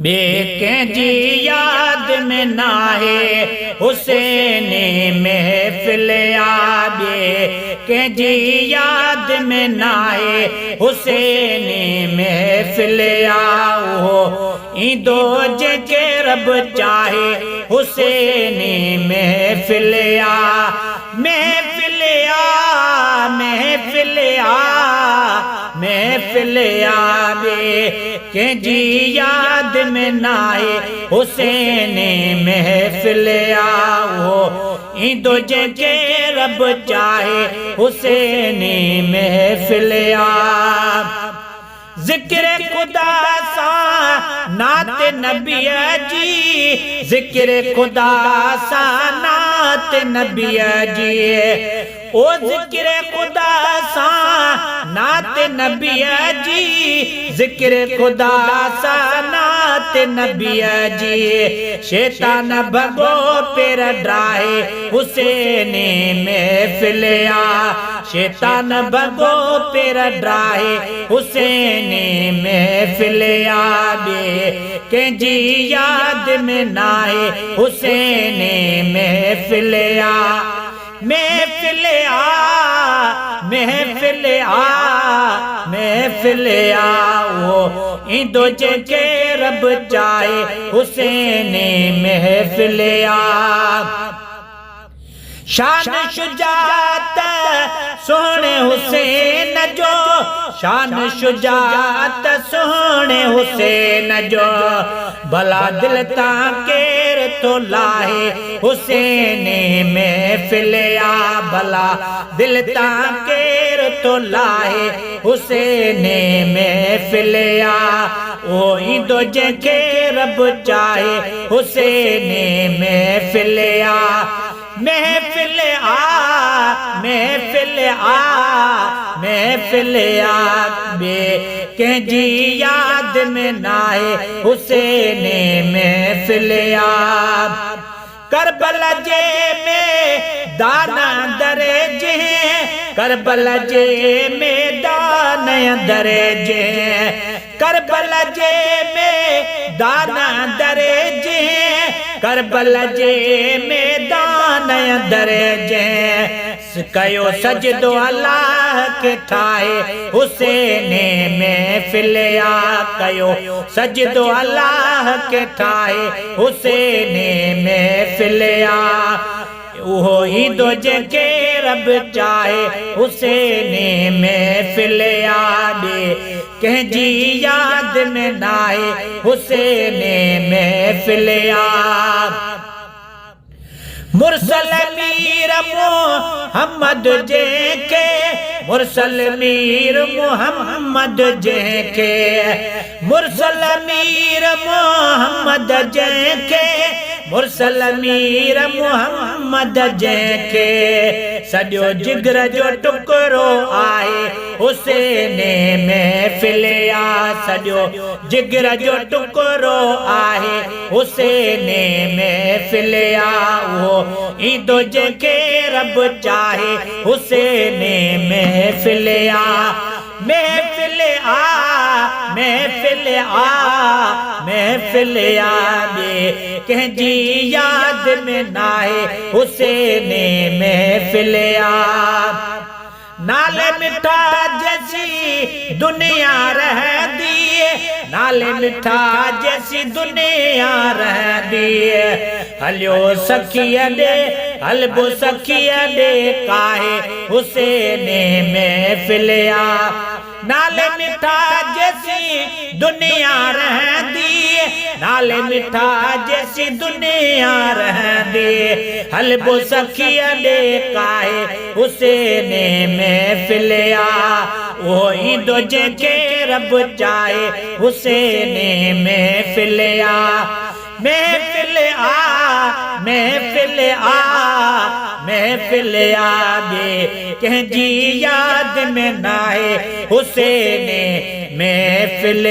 बेकंहिंजी याद में नाहे हुसैन महफ़िल बेकंहिंजी याद में नाहे हुसैन महफ़िल उहो ईंदो जेके रब चाहे हुसैन महफ़िल महफ़िल महफ़िल महफ़िल बेकंहिंजी याद में नाहे हुसैन महफ़िल उहो ईंदो जेके रब चाहे हुसैन महफ़िल ज़िक्र खुदा सां नात नबी जी ज़िक्र खुदा सां नात नबी जी ओ ज़िक्र खुदा सां नात नबी जी ज़िक्र खुदा सां नात नबी जी शैतान भगो पेर ड्राहे हुसैन महफ़िल शैतान भगो पेर ड्राहे हुसैन महफ़िल बेकंहिंजी याद में नाहे हुसैन महफ़िल महफ़िल महफ़िल महफ़िल उहो ईंदो जेके रब चाहे हुसैन महफ़िल शान शुजात सोहणे हुसैन जो शान शुजात सोहणे हुसैन जो भला दिल तां केर तो लाहे हुसैन महफ़िल भला दिल तां केर तो लाहे हुसैन महफ़िल ओ ईंदो जेके रब चाहे हुसैन महफ़िल महफ़िल महफ़िल महफ़िल बेकंहिंजी याद में नाहे हुसैन महफ़िल करबला जे मैदान दरे जे करबला जे मैदान दरे जे करबला जे मैदान दरे जे करबला जे मैदान दरे जे कयो सजदो अल्लाह के ठाहे हुसैन महफ़िल कयो सजदो अल्लाह के ठाहे हुसैन महफ़िल उहो ईंदो जेके रब चाहे हुसैन महफ़िल बेकंहिंजी याद में नाहे हुसैन महफ़िल मुरसल मीर मोहम्मद जेके मुरसल मीर मोहम्मद जेके मुरसल मीर मोहम्मद जेके मुरसल मीर मोहम्मद जेके सॼो जिगर जो टुकड़ो आहे हुसैन महफ़िल सॼो जिगर जो टुकड़ो आहे हुसैन महफ़िल उहो ईंदो जेके रब चाहे हुसैन महफ़िल महफ़िल महफ़िल महफ़िल बेकंहिंजी याद में नाहे हुसैन महफ़िल नाले मिठा जैसी दुनिया रहती नाले मिठा जैसी दुनिया रहती हलियो सखिया दे हलबो सखिया दे काहे हुसैन महफ़िल नाले मिठा जैसी दुनिया रहती नाले मिठा जैसी दुनिया रहती हलबो सखिया दे काहे हुसैन महफ़िल ओ ईंदो जेके रब चाहे हुसैन महफ़िल महफ़िल महफ़िल महफ़िल बेकंहिंजी याद में नाहे हुसैन महफ़िल